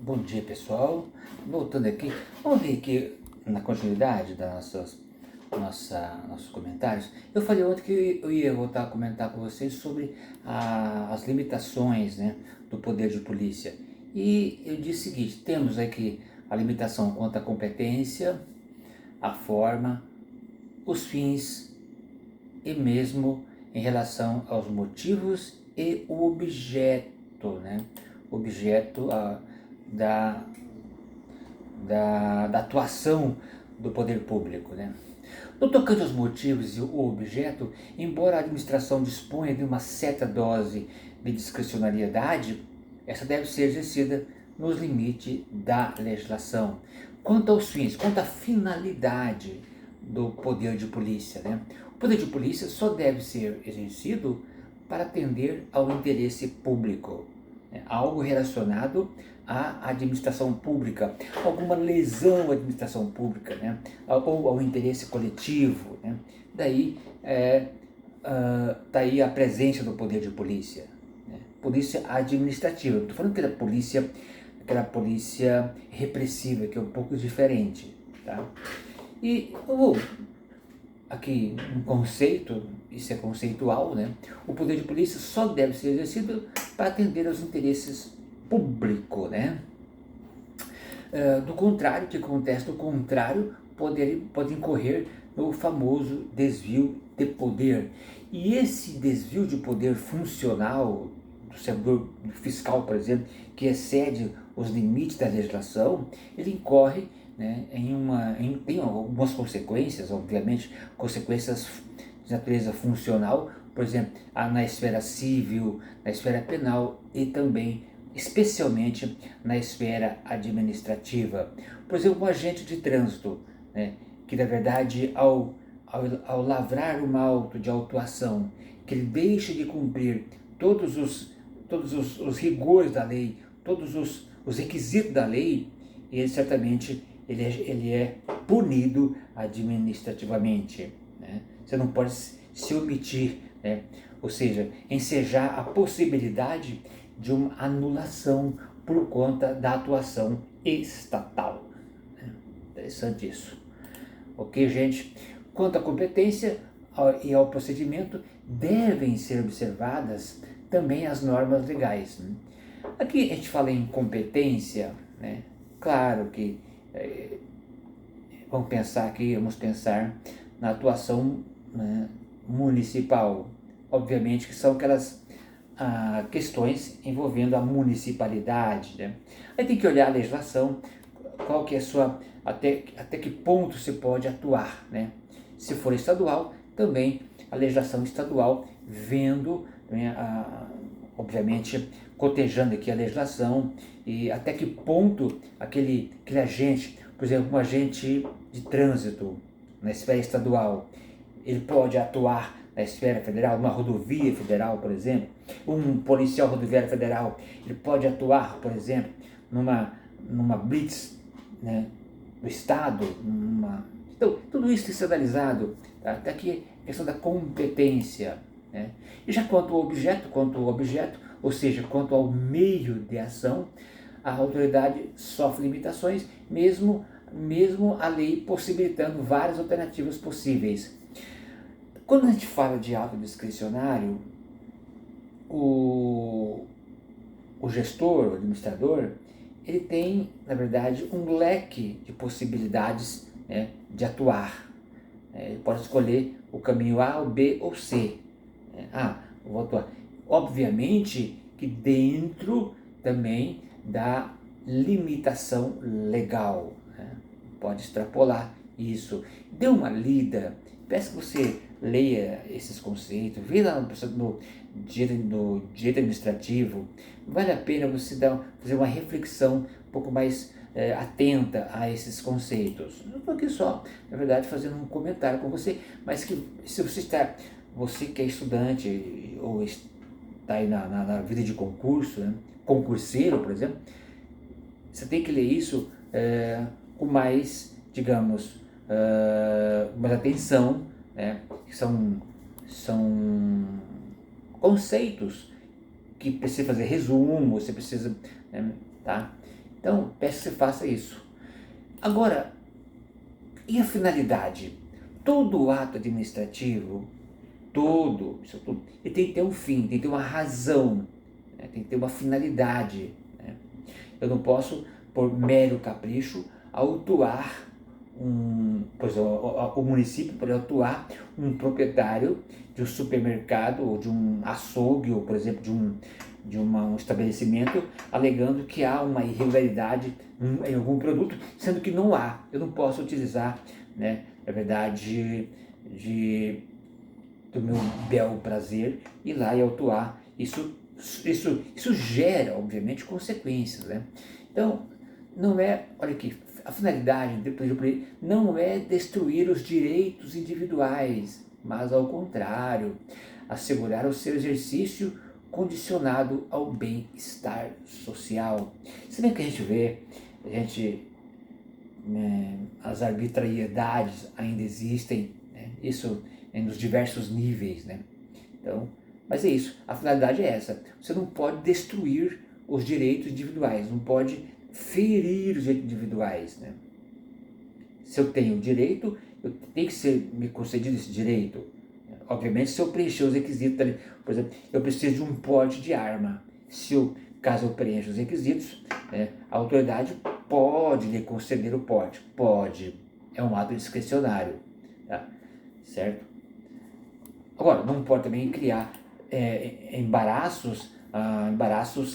Bom dia, pessoal. Voltando aqui, vamos ver aqui na continuidade nossos comentários. Eu falei ontem que eu ia voltar a comentar com vocês sobre as limitações, né, do poder de polícia. E eu disse o seguinte: temos aqui a limitação quanto à competência, a forma, os fins e mesmo em relação aos motivos e o objeto, né? Objeto da, da atuação do poder público, né? No tocante aos motivos e o objeto, embora a administração disponha de uma certa dose de discricionariedade, essa deve ser exercida nos limites da legislação. Quanto aos fins, quanto à finalidade do poder de polícia, né? O poder de polícia só deve ser exercido para atender ao interesse público, né? Algo relacionado à administração pública, alguma lesão à administração pública, né? Ou ao interesse coletivo, né? Daí a presença do poder de polícia, né? Polícia administrativa, estou falando aquela polícia repressiva, que é um pouco diferente, tá? E aqui um conceito, isso é conceitual, né? O poder de polícia só deve ser exercido para atender aos interesses públicos, né? Do contrário, que acontece do contrário, pode incorrer no famoso desvio de poder. E esse desvio de poder funcional do servidor fiscal, por exemplo, que excede os limites da legislação, ele incorre, né, tem algumas consequências, obviamente, consequências de natureza funcional, por exemplo, na esfera civil, na esfera penal e também, especialmente, na esfera administrativa. Por exemplo, um agente de trânsito, né, que na verdade, ao lavrar uma auto de autuação, que ele deixe de cumprir todos os rigores da lei, todos os requisitos da lei, ele certamente ele é punido administrativamente, né? Você não pode se omitir, né? Ou seja, ensejar a possibilidade de uma anulação por conta da atuação estatal, né? Interessante isso. Ok, gente? Quanto à competência e ao procedimento, devem ser observadas também as normas legais, né? Aqui a gente fala em competência, né? Claro que vamos pensar na atuação, né, municipal. Obviamente que são aquelas questões envolvendo a municipalidade, né? Aí tem que olhar a legislação, qual que é até que ponto se pode atuar, né? Se for estadual, também a legislação estadual vendo, né, obviamente cotejando aqui a legislação e até que ponto aquele agente, por exemplo, um agente de trânsito na esfera estadual, ele pode atuar na esfera federal, numa rodovia federal, por exemplo. Um policial rodoviário federal, ele pode atuar, por exemplo, numa blitz, né, do estado, então tudo isso tem sido analisado, tá? Até aqui a questão da competência, né? E já quanto ao objeto, ou seja, quanto ao meio de ação, a autoridade sofre limitações, mesmo a lei possibilitando várias alternativas possíveis. Quando a gente fala de ato discricionário, o gestor, o administrador, ele tem, na verdade, um leque de possibilidades, né, de atuar. Ele pode escolher o caminho A, o B ou C. Eu vou atuar. Obviamente que dentro também da limitação legal, né? Pode extrapolar isso. Dê uma lida, peço que você leia esses conceitos, vê lá no direito administrativo. Vale a pena você fazer uma reflexão um pouco mais atenta a esses conceitos. Não estou aqui só, na verdade, fazendo um comentário com você, mas que se você que é estudante ou está aí na vida de concurso, né, concurseiro, por exemplo, você tem que ler isso com mais, digamos, mais atenção, né? São conceitos que precisa fazer resumo, você precisa, né, tá? Então, peço que você faça isso. Agora, e a finalidade? Todo ato administrativo, isso tudo, ele tem que ter um fim, tem que ter uma razão, né? Tem que ter uma finalidade, né? Eu não posso, por mero capricho, autuar pois o município pode autuar um proprietário de um supermercado ou de um açougue, ou por exemplo um estabelecimento, alegando que há uma irregularidade em algum produto, sendo que não há. Eu não posso utilizar, né, na verdade, do meu bel prazer ir lá e autuar. Isso gera, obviamente, consequências, né? Então, não é, olha aqui, a finalidade não é destruir os direitos individuais, mas ao contrário, assegurar o seu exercício condicionado ao bem-estar social. Se bem que a gente vê, as arbitrariedades ainda existem, né? Isso nos diversos níveis, né? Então, mas é isso, a finalidade é essa. Você não pode destruir os direitos individuais, não pode ferir os direitos individuais, né? Se eu tenho direito, eu tenho que ser me concedido esse direito. Obviamente, se eu preencher os requisitos, por exemplo, eu preciso de um porte de arma. Caso eu preencha os requisitos, né, a autoridade pode lhe conceder o porte. Pode. É um ato discricionário. Tá? Certo? Agora, não pode também criar embaraços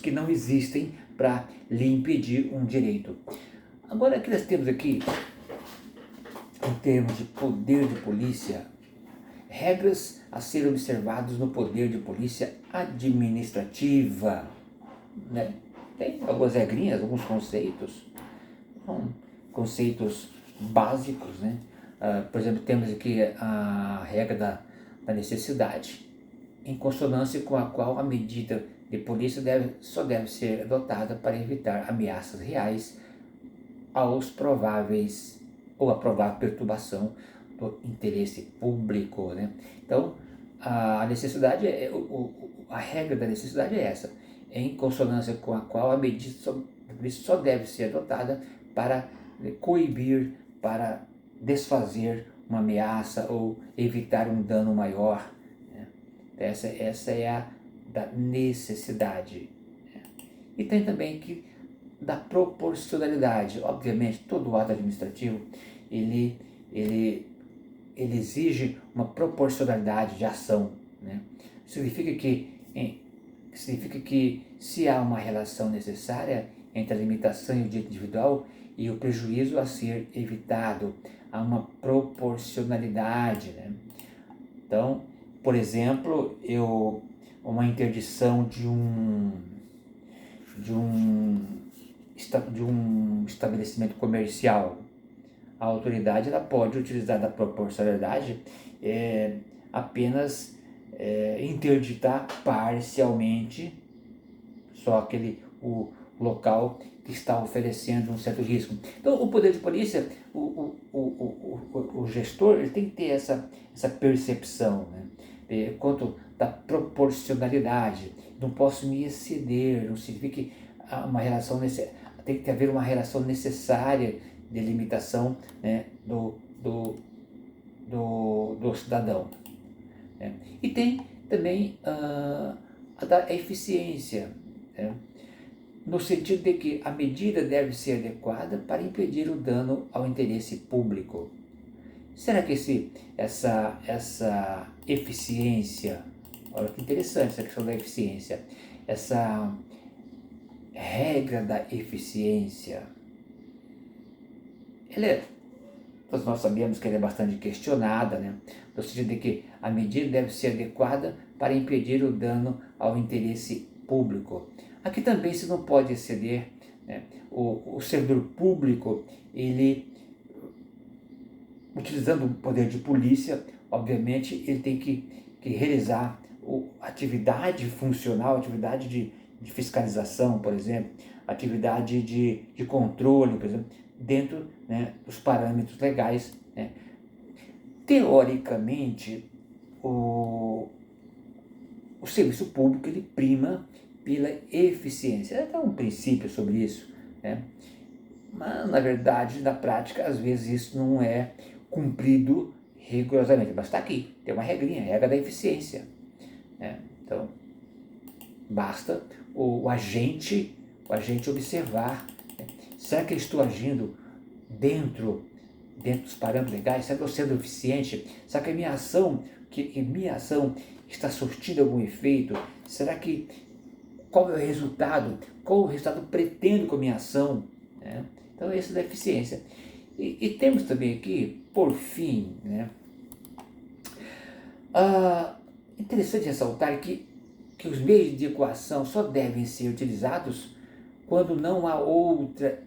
que não existem para lhe impedir um direito. Agora, o que nós temos aqui, em termos de poder de polícia, regras a serem observadas no poder de polícia administrativa, né? Tem algumas regrinhas, alguns conceitos, conceitos básicos, né? Por exemplo, temos aqui a regra da necessidade, em consonância com a qual a medida de polícia só deve ser adotada para evitar ameaças reais aos prováveis ou a provável perturbação do interesse público, né? Então, a necessidade a regra da necessidade é essa, em consonância com a qual a medida só deve ser adotada para coibir, para desfazer uma ameaça ou evitar um dano maior, né? Essa é a da necessidade, né? E tem também que da proporcionalidade. Obviamente, todo ato administrativo ele, ele, ele exige uma proporcionalidade de ação, né? Significa que se há uma relação necessária entre a limitação e o direito individual e o prejuízo a ser evitado, há uma proporcionalidade, né? Então, por exemplo, uma interdição de um estabelecimento comercial, a autoridade ela pode utilizar da proporcionalidade apenas interditar parcialmente só o local que está oferecendo um certo risco. Então, o poder de polícia, o gestor, ele tem que ter essa percepção, né, quanto da proporcionalidade. Não posso me exceder, não significa que tem que haver uma relação necessária de limitação, né, do cidadão, né? E tem também a da eficiência, né, no sentido de que a medida deve ser adequada para impedir o dano ao interesse público. Será que essa eficiência, olha que interessante essa questão da eficiência, essa regra da eficiência, todos nós sabemos que ela é bastante questionada, né? No sentido de que a medida deve ser adequada para impedir o dano ao interesse público. Aqui também se não pode exceder, né? O servidor público, ele, utilizando o poder de polícia, obviamente ele tem que realizar atividade funcional, atividade de fiscalização, por exemplo, atividade de controle, por exemplo, dentro, né, dos parâmetros legais, né? Teoricamente, o serviço público ele prima pela eficiência. Tem um princípio sobre isso, né? Mas, na verdade, na prática, às vezes isso não é cumprido rigorosamente. Mas está aqui, tem uma regrinha, a regra da eficiência, né? Então, basta o agente observar, né? Será que eu estou agindo dentro dos parâmetros legais? Será que eu estou sendo eficiente? Será que a minha ação, está surtindo algum efeito? Será que qual é o resultado? Qual o resultado pretendo com a minha ação? Né? Então, essa é a eficiência. E temos também aqui, por fim, né, interessante ressaltar que os meios de equação só devem ser utilizados quando não há outra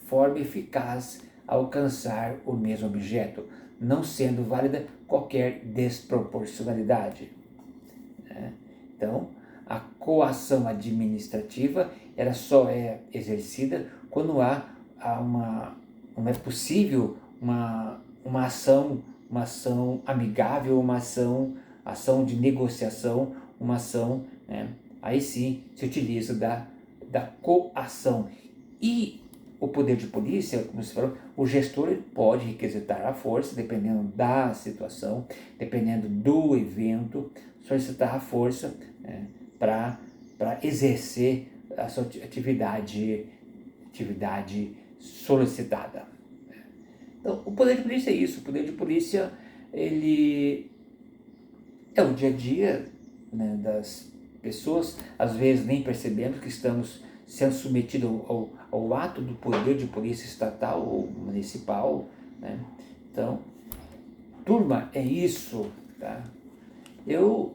forma eficaz a alcançar o mesmo objeto, não sendo válida qualquer desproporcionalidade, né? Então, a coação administrativa ela só é exercida quando não é possível uma ação amigável, ação de negociação, uma ação, né? Aí sim se utiliza da coação. E o poder de polícia, como você falou, o gestor ele pode requisitar a força, dependendo da situação, dependendo do evento, solicitar a força, né, para exercer a sua atividade solicitada. Então, o poder de polícia é isso. O poder de polícia ele é o dia a dia, né, das pessoas. Às vezes nem percebemos que estamos sendo submetidos ao ato do poder de polícia estatal ou municipal, né? Então, turma, é isso, tá? Eu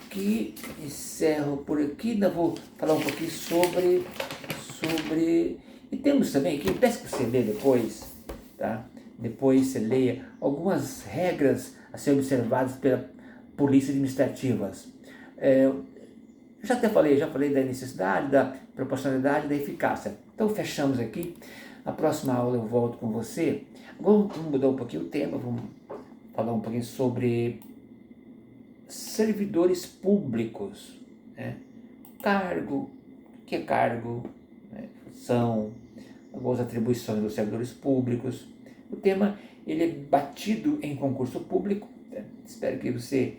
aqui encerro por aqui, ainda vou falar um pouquinho sobre e temos também aqui, peço que você lê depois, tá? Depois você leia algumas regras a ser observadas pela polícia administrativas. Já falei da necessidade, da proporcionalidade, da eficácia. Então fechamos aqui. Na próxima aula eu volto com você. Agora vamos mudar um pouquinho o tema, vamos falar um pouquinho sobre servidores públicos, né? Cargo, o que é cargo, né? São algumas atribuições dos servidores públicos. O tema ele é batido em concurso público, né? Espero que você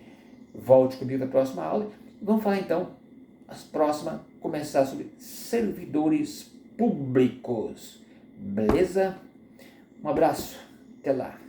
volte comigo na próxima aula. Vamos falar então, começar sobre servidores públicos. Beleza? Um abraço, até lá.